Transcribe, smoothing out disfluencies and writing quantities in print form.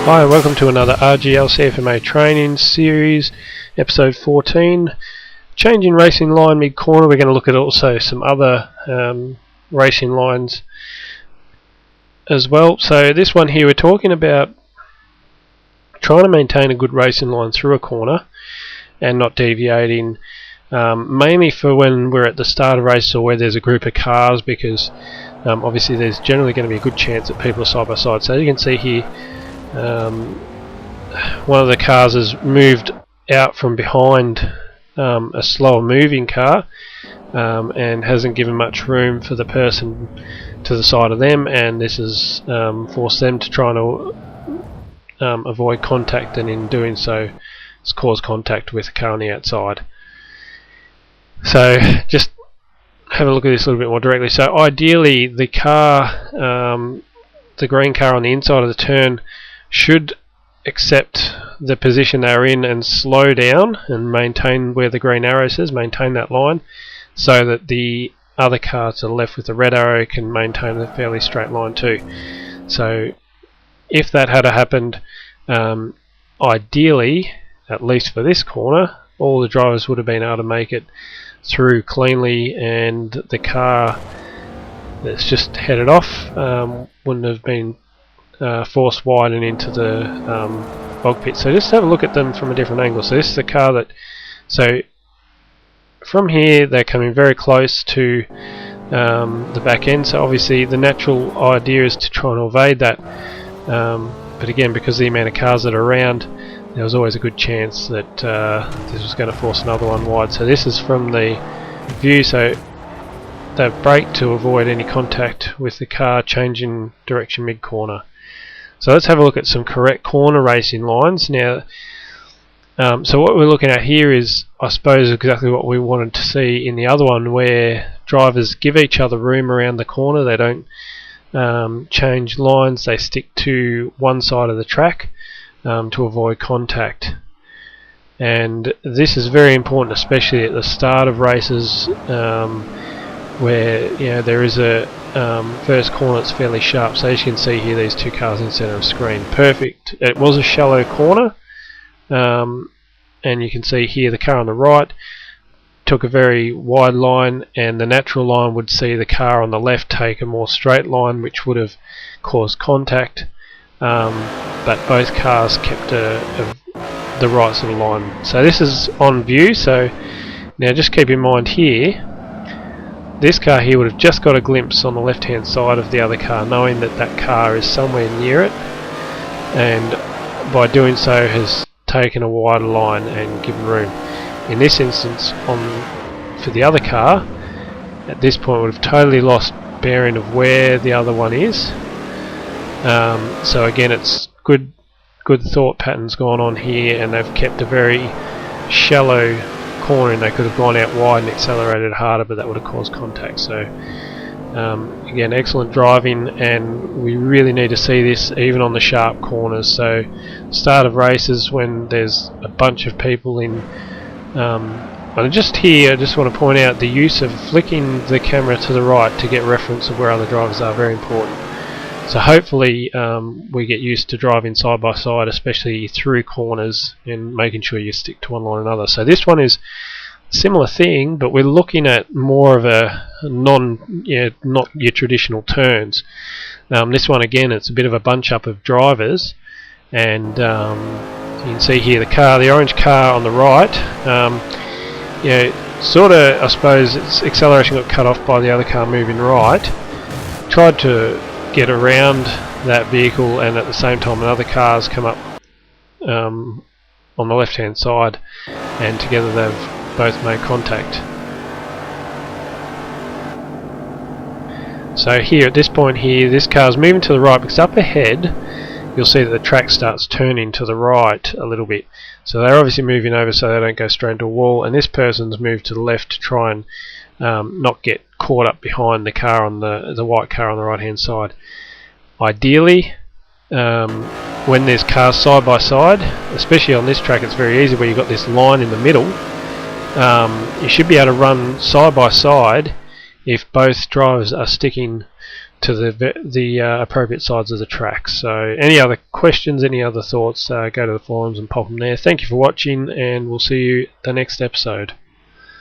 Hi and welcome to another RGL CFMA training series, episode 14. Changing racing line mid-corner. We're going to look at also some other racing lines as well. So this one here, we're talking about trying to maintain a good racing line through a corner and not deviating, mainly for when we're at the start of race or where there's a group of cars, because obviously there's generally going to be a good chance that people are side by side. So you can see here one of the cars has moved out from behind a slower moving car and hasn't given much room for the person to the side of them, and this has forced them to try and avoid contact, and in doing so it's caused contact with the car on the outside. So just have a look at this a little bit more directly. So ideally the car, the green car on the inside of the turn, should accept the position they're in and slow down and maintain where the green arrow says, maintain that line, so that the other car to the left with the red arrow can maintain a fairly straight line too. So if that had happened, ideally, at least for this corner, all the drivers would have been able to make it through cleanly, and the car that's just headed off wouldn't have been forced wide and into the bog pit. So just have a look at them from a different angle. So this is the car that, so from here they're coming very close to the back end, so obviously the natural idea is to try and evade that, but again, because of the amount of cars that are around, there was always a good chance that this was going to force another one wide. So this is from the view, so they've braked to avoid any contact with the car changing direction mid-corner. So let's have a look at some correct corner racing lines now. So what we're looking at here is, I suppose, exactly what we wanted to see in the other one, where drivers give each other room around the corner. They don't change lines, they stick to one side of the track to avoid contact. And this is very important, especially at the start of races, where there is a first corner that's fairly sharp. So as you can see here, these two cars in the centre of the screen. Perfect. It was a shallow corner, and you can see here the car on the right took a very wide line, and the natural line would see the car on the left take a more straight line, which would have caused contact, but both cars kept the right sort of line. So this is on view. So now just keep in mind here, this car here would have just got a glimpse on the left hand side of the other car, knowing that that car is somewhere near it, and by doing so has taken a wider line and given room. In this instance, for the other car, at this point would have totally lost bearing of where the other one is. So again, it's good thought patterns going on here, and they've kept a very shallow corner, and they could have gone out wide and accelerated harder, but that would have caused contact. So again, excellent driving, and we really need to see this even on the sharp corners. So start of races when there's a bunch of people in, and just here I just want to point out the use of flicking the camera to the right to get reference of where other drivers are, very important. So hopefully we get used to driving side by side, especially through corners, and making sure you stick to one line or another. So this one is a similar thing, but we're looking at more of a not your traditional turns. This one again, it's a bit of a bunch up of drivers, and you can see here the orange car on the right. Sort of, I suppose, its acceleration got cut off by the other car moving right. Tried to get around that vehicle, and at the same time another car's come up on the left hand side, and together they've both made contact. So here at this point here, this car's moving to the right, because up ahead you'll see that the track starts turning to the right a little bit. So they're obviously moving over so they don't go straight into a wall, and this person's moved to the left to try and not get caught up behind the car on the white car on the right hand side. Ideally, when there's cars side by side, especially on this track, it's very easy where you've got this line in the middle. You should be able to run side by side if both drivers are sticking to the appropriate sides of the track. So any other questions, any other thoughts, go to the forums and pop them there. Thank you for watching, and we'll see you the next episode.